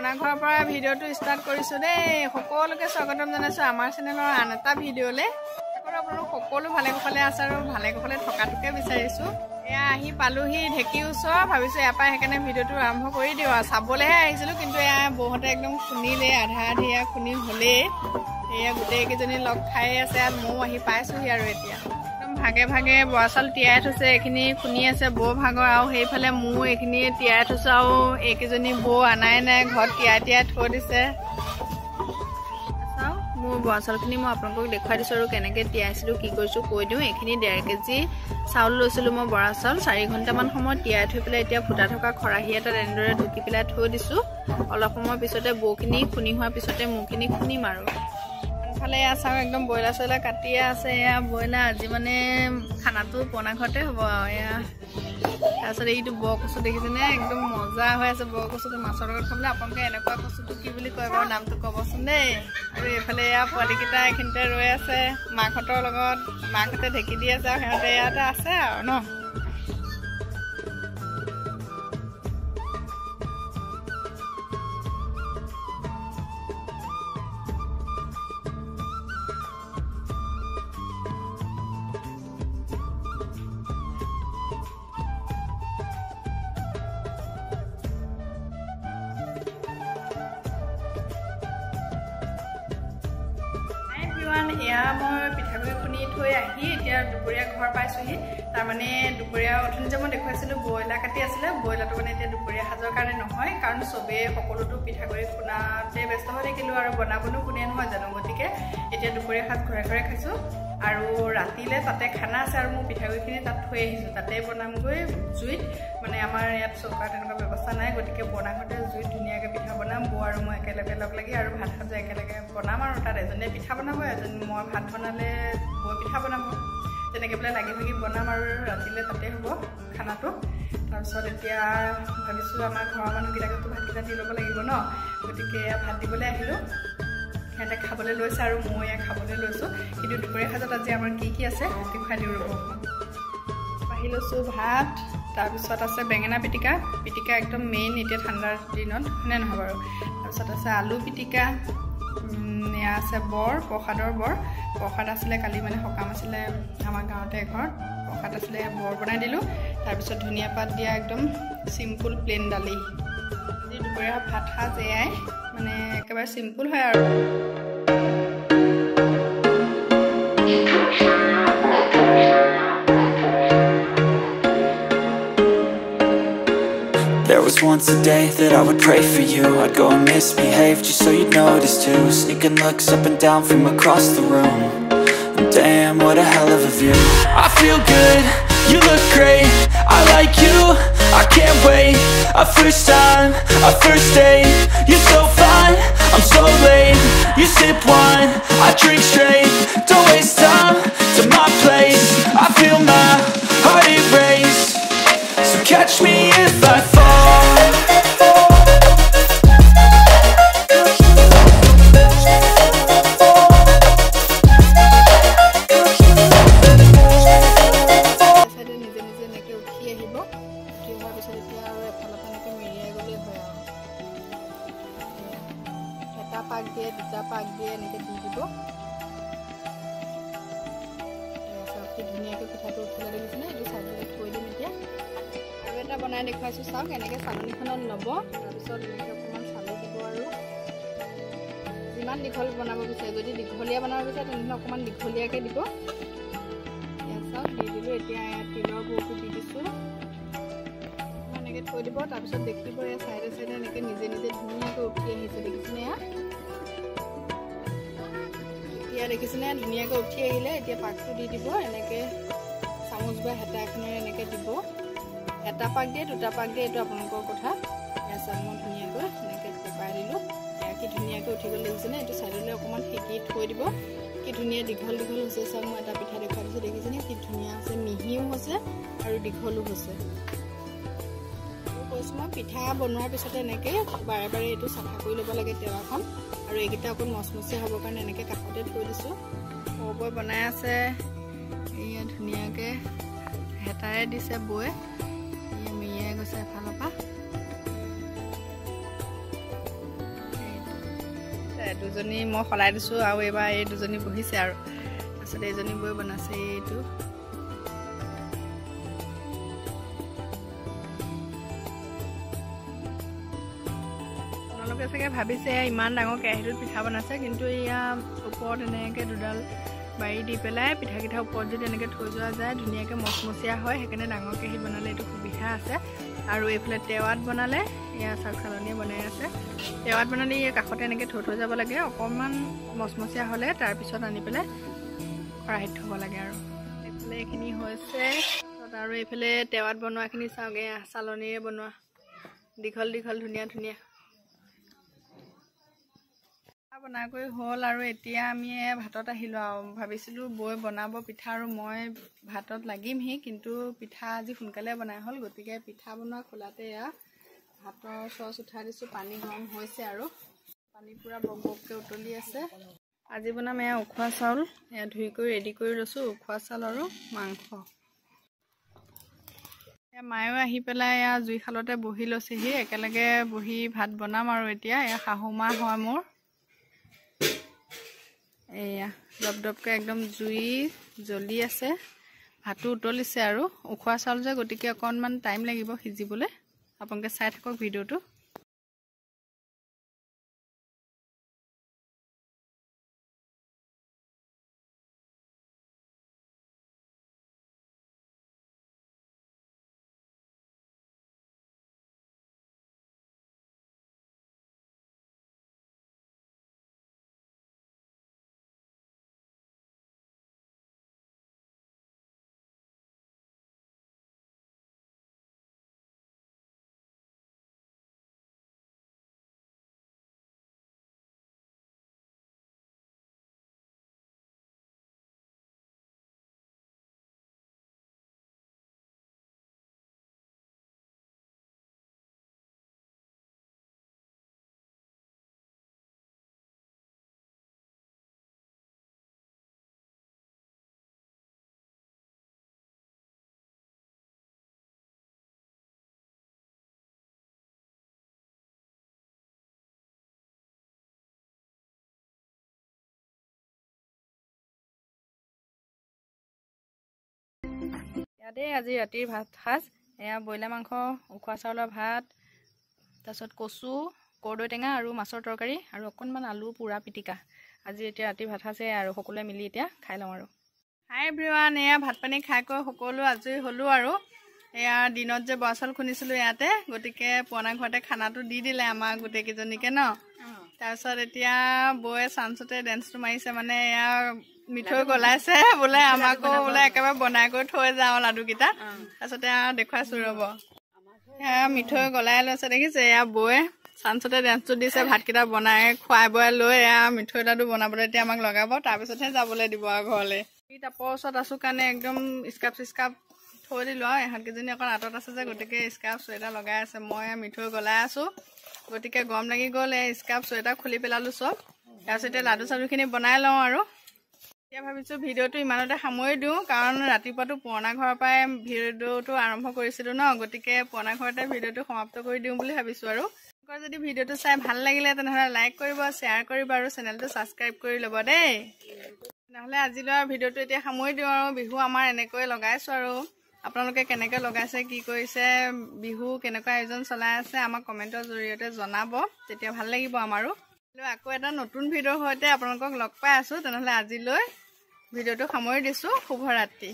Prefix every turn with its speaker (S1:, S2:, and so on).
S1: পনাঘৰৰ পৰা ভিডিঅ'টো ষ্টাৰ্ট কৰিছোঁ দেই। সকলোকে স্বাগতম জনাইছোঁ আমাৰ চেনেলৰ আন এটা ভিডিঅ'লৈ। আপোনালোক সকলো ভালে কুশলে আছে আৰু ভালে কুশলে থকাটোকে বিচাৰিছোঁ। এয়া আহি পালোহি ঢেঁকী ওচৰ, ভাবিছোঁ ইয়াৰ পৰা সেইকাৰণে ভিডিঅ'টো আৰম্ভ কৰি দিওঁ আৰু চাবলৈহে আহিছিলোঁ, কিন্তু এয়া বৌহঁতে একদম খুন্দিলে, আধা আধি খুন্দি হ'লেই। এয়া গোটেইকেইজনী লগ খাই আছে আৰু ময়ো আহি পাইছোঁহি আৰু এতিয়া একদম ভাগে ভাগে বৰা চাউল তিয়াই থৈছে, এইখিনি খুন্দি আছে বৌ ভাগৰ, আৰু সেইফালে মোৰ এইখিনি তিয়াই থৈছোঁ, আৰু এইকেইজনী বৌ আনাই নাই, ঘৰত তিয়াই থৈ দিছে। চাওঁ মোৰ বৰা চাউলখিনি মই আপোনালোকক দেখুৱাই দিছোঁ আৰু কেনেকৈ তিয়াইছিলোঁ, কি কৰিছোঁ কৈ দিওঁ। এইখিনি 1.5 কেজি চাউল লৈছিলোঁ মই, বৰা চাউল 4 ঘণ্টামান সময় তিয়াই থৈ পেলাই এতিয়া ফুটা থকা খৰাহী এটাত এনেদৰে ঢুকি পেলাই থৈ দিছোঁ। অলপ সময়ৰ পিছতে বৌখিনি খুন্দি হোৱাৰ পিছতে মোৰখিনি খুন্দিম আৰু। ফালে এয়া চাওঁ একদম ব্ৰইলাৰ চইলাৰ কাটিয়ে আছে। এয়া ব্ৰইলাৰ আজি মানে খানাটো পুৰণা ঘৰতে হ'ব আৰু। এয়া তাৰপিছত এইটো বৰ কচু দেখিছেনে, একদম মজা হৈ আছে বৰ কচুটো মাছৰ লগত খাবলৈ। আপোনালোকে এনেকুৱা কচুটো কি বুলি কয় বাৰু, নামটো ক'বচোন দেই। আৰু এইফালে এয়া পোৱালিকেইটা এইখিনিতে ৰৈ আছে মাকহঁতৰ লগত, মাকহঁতে ঢেঁকী দি আছে আৰু সিহঁতে ইয়াতে আছে আৰু ন। এয়া মই পিঠাগুড়ি খুন্দি থৈ আহি এতিয়া দুপৰীয়া ঘৰ পাইছোঁহি। তাৰমানে দুপৰীয়া অথনি যে মই দেখুৱাইছিলোঁ ব্ৰইলাৰ কাটি আছিলে, ব্ৰইলাৰটো মানে এতিয়া দুপৰীয়া সাজৰ কাৰণে নহয়, কাৰণ চবেই সকলোতো পিঠাগুড়ি খুন্দাতে ব্যস্ত হৈ থাকিলোঁ আৰু বনাবনো কোনে নহয় জানো। গতিকে এতিয়া দুপৰীয়া সাজ ঘৰে ঘৰে খাইছোঁ আৰু ৰাতিলৈ তাতে খানা আছে আৰু মোৰ পিঠাগুড়িখিনি তাত থৈ আহিছোঁ, তাতে বনামগৈ জুইত। মানে আমাৰ ইয়াত চৌকা তেনেকুৱা ব্যৱস্থা নাই, গতিকে বনাওঁতে জুইত ধুনীয়াকৈ পিঠা বনাম। বৌ আৰু মই একেলগে লগ লাগি আৰু ভাত সাজো একেলগে বনাম আৰু তাত এজনীয়ে পিঠা বনাব, মই ভাত বনালে বৌ পিঠা বনাব, তেনেকৈ পেলাই লাগি ভাগি বনাম আৰু ৰাতিলৈ তাতে হ'ব খানাটো। তাৰপিছত এতিয়া ভাবিছোঁ আমাৰ ঘৰৰ মানুহকেইটাকতো ভাতকেইটা দি ল'ব লাগিব ন, গতিকে ভাত দিবলৈ আহিলোঁ। সিহঁতে খাবলৈ লৈছে আৰু মই এয়া খাবলৈ লৈছোঁ। কিন্তু দুপৰীয়া সাজত আজি আমাৰ কি কি আছে দেখুৱাই দিওঁ ৰ'ব। বাঢ়ি লৈছোঁ ভাত, তাৰপিছত আছে বেঙেনা পিটিকা, পিটিকা একদম মেইন এতিয়া ঠাণ্ডাৰ দিনত, হয়নে নহয় বাৰু। তাৰপিছত আছে আলু পিটিকা, এয়া আছে বৰ, প্ৰসাদৰ বৰ। প্ৰসাদ আছিলে কালি, মানে সকাম আছিলে আমাৰ গাঁৱতে এঘৰত, প্ৰসাদ আছিলে বৰ বনাই দিলোঁ। তাৰপিছত ধনিয়া পাত দিয়া একদম চিম্পুল প্লেইন দালি। আজি দুপৰীয়া ভাত সাজ এয়াই, মানে একেবাৰে চিম্পুল হয় আৰু।
S2: There was once a day that I would pray for you. I'd go and misbehave just so you'd notice too. Sneaking looks up and down from across the room. And damn, what a hell of a view. I feel good, you look great, I like you, I can't wait. A first time, a first date, you're so fine, I'm so late. You sip wine, I drink straight, don't waste time to my place. I feel my heart erase, so catch me if I fall.
S1: পাক দিয়ে, দুটা পাক দিয়ে, এনেকৈ দি দিব। কি ধুনীয়াকৈ পিঠাটো উঠিলে দেখিছেনে, এইটো চাইডলৈ থৈ দিম। এতিয়া আৰু এটা বনাই দেখুৱাইছোঁ, চাওক এনেকৈ চালনীখনত ল'ব, তাৰপিছত এনেকৈ অকণমান চালি দিব আৰু যিমান দীঘল বনাব বিচাৰে, যদি দীঘলীয়া বনাব বিচাৰে তেনেহ'লে অকণমান দীঘলীয়াকৈ দিব। এয়া চাওক দি দিলোঁ। এতিয়া তিলৰ গুৰটো দি দিছোঁ, এনেকৈ থৈ দিব। তাৰপিছত দেখিব এয়া চাইডে চাইডে এনেকৈ নিজে নিজে ধুনীয়াকৈ উঠি আহিছে, দেখিছেনে। এতিয়া দেখিছেনে ধুনীয়াকৈ উঠি আহিলে। এতিয়া পাকটো দি দিব, এনেকৈ চামুচ বা হেতা এখনেৰে এনেকৈ দিব। এটা পাক দিয়ে, দুটা পাক দিয়ে, এইটো আপোনালোকৰ কথা। এয়া চাওক মই ধুনীয়াকৈ এনেকৈ পকাই দিলোঁ। এয়া কি ধুনীয়াকৈ উঠি গ'ল দেখিছেনে। এইটো চাইডলৈ অকণমান সেকি থৈ দিব। কি ধুনীয়া দীঘল দীঘল হৈছে। চাওক মই এটা পিঠা দেখুৱাই দিছোঁ, দেখিছেনে কি ধুনীয়া হৈছে, মিহিও হৈছে আৰু দীঘলো হৈছে। কৈছোঁ মই পিঠা বনোৱাৰ পিছতে এনেকৈ বাৰে বাৰে এইটো চাফা কৰি ল'ব লাগে টেৱাখন, আৰু এইকেইটা অকণ মচমচীয়া হ'বৰ কাৰণে এনেকৈ কাষতে থৈ দিছোঁ। বৈ বনাই আছে, এয়া ধুনীয়াকৈ হেতাৰে দিছে বৈ, এয়া মিৰিয়াই গৈছে এফালৰ পৰা। দুজনী মই সলাই দিছোঁ আৰু এইবাৰ এই দুজনী বহিছে আৰু তাৰপিছত এইজনী বৈ বনাইছে এইটো আপোনালোকে চাগে ভাবিছে ইমান ডাঙৰ কেৰাহীটোত পিঠা বনাইছে কিন্তু এয়া ওপৰত এনেকৈ দুডাল বাৰী দি পেলাই পিঠাকেইটা ওপৰত যদি এনেকৈ থৈ যোৱা যায় ধুনীয়াকৈ মচমচীয়া হয় সেইকাৰণে ডাঙৰ কেৰাহীত বনালে এইটো সুবিধা আছে আৰু এইফালে টেৱাত বনালে এয়া চাউল চালনীয়ে বনাই আছে টেৱাত বনালে এই কাষতে এনেকৈ থৈ যাব লাগে অকণমান মচমচীয়া হ'লে তাৰপিছত আনি পেলাই খৰাহিত থ'ব লাগে আৰু এইফালে এইখিনি হৈছে আৰু এইফালে টেৱাত বনোৱাখিনি চাওঁগৈ চালনীৰে বনোৱা দীঘল দীঘল ধুনীয়া ধুনীয়া বনাই কৰি হ'ল আৰু এতিয়া আমি ভাতত আহিলোঁ আৰু ভাবিছিলোঁ বৈ বনাব পিঠা আৰু মই ভাতত লাগিমহি কিন্তু পিঠা আজি সোনকালে বনাই হ'ল গতিকে পিঠা বনোৱা খোলাতে এয়া ভাতৰ চচ উঠাই দিছোঁ পানী গৰম হৈছে আৰু পানী পূৰা বক বককৈ উতলি আছে আজি বনাম এয়া উখোৱা চাউল এয়া ধুই কৰি ৰেডি কৰি লৈছোঁ উখোৱা চাউল আৰু মাংস এয়া মায়েও আহি পেলাই এয়া জুইশালতে বহি লৈছেহি একেলগে বহি ভাত বনাম আৰু এতিয়া এয়া শাহুমা হয় মোৰ এয়া দপ দপকৈ একদম জুই জ্বলি আছে ভাতো উতলিছে আৰু উখোৱা চাউল যে গতিকে অকণমান টাইম লাগিব সিজিবলৈ আপোনালোকে চাই থাকক ভিডিঅ'টো ইয়াতে আজি ৰাতিৰ ভাত সাজ এয়া ব্ৰইলাৰ মাংস উখোৱা চাউলৰ ভাত তাৰপিছত কচু কৰ্দৈ টেঙা আৰু মাছৰ তৰকাৰী আৰু অকণমান আলু পোৰা পিটিকা আজি এতিয়া ৰাতিৰ ভাত সাজে আৰু সকলোৱে মিলি এতিয়া খাই লওঁ আৰু হাই এভৰিৱান এয়া ভাত পানী খাই কৈ সকলো আজৰি হ'লোঁ আৰু এয়া দিনত যে বৰা চাউল খুন্দিছিলোঁ ইয়াতে গতিকে পুৰণা ঘৰতে খানাটো দি দিলে আমাক গোটেইকেইজনীকে ন তাৰপিছত এতিয়া বৌয়ে চাঞ্চতে ডেন্সটো মাৰিছে মানে এয়া মিঠৈ গলাইছে বোলে আমাকো বোলে একেবাৰে বনাই কৰি থৈ যাওঁ লাডুকেইটা তাৰপিছতে আৰু দেখুৱাইছোঁ ৰ'ব এয়া মিঠৈ গলাই লৈছে দেখিছে এয়া বৌয়ে চাঞ্চতে ডেন্সটো দিছে ভাতকেইটা বনাই খুৱাই বোৱাই লৈ এয়া মিঠৈ লাডু বনাবলৈ এতিয়া আমাক লগাব তাৰপিছতহে যাবলৈ দিব আৰু ঘৰলৈ তাপৰ ওচৰত আছোঁ কাৰণে একদম স্কাৰ্ফ চিস্কাৰ্ফ থৈ দিলোঁ আৰু ইহঁতকেইজনী অকণ আঁতৰত আছে যে গতিকে স্কাৰ্ফ চুৱেটাৰ লগাই আছে মই মিঠৈ গলাই আছোঁ গতিকে গৰম লাগি গ'ল এই স্কাৰ্ফ চুৱেটাৰ খুলি পেলালোঁ চব তাৰপিছতে লাডু চাডুখিনি বনাই লওঁ আৰু এতিয়া ভাবিছোঁ ভিডিঅ'টো ইমানতে সামৰি দিওঁ কাৰণ ৰাতিপুৱাটো পুৰণা ঘৰৰ পৰাই ভিডিঅ'টো আৰম্ভ কৰিছিলোঁ ন গতিকে পুৰণা ঘৰতে ভিডিঅ'টো সমাপ্ত কৰি দিওঁ বুলি ভাবিছোঁ আৰু যদি ভিডিঅ'টো চাই ভাল লাগিলে তেনেহ'লে লাইক কৰিব শ্বেয়াৰ কৰিব আৰু চেনেলটো ছাবস্ক্ৰাইব কৰি ল'ব দেই নহ'লে আজিলৈ ভিডিঅ'টো এতিয়া সামৰি দিওঁ আৰু বিহু আমাৰ এনেকৈ লগাইছোঁ আৰু আপোনালোকে কেনেকৈ লগাইছে কি কৰিছে বিহু কেনেকুৱা আয়োজন চলাই আছে আমাক কমেণ্টৰ জৰিয়তে জনাব তেতিয়া ভাল লাগিব আমাৰো আকৌ এটা নতুন ভিডিঅ'ৰ সৈতে আপোনালোকক লগ পাই আছোঁ তেনেহ'লে আজিলৈ ভিডিঅ'টো সামৰি দিছোঁ শুভৰাত্ৰি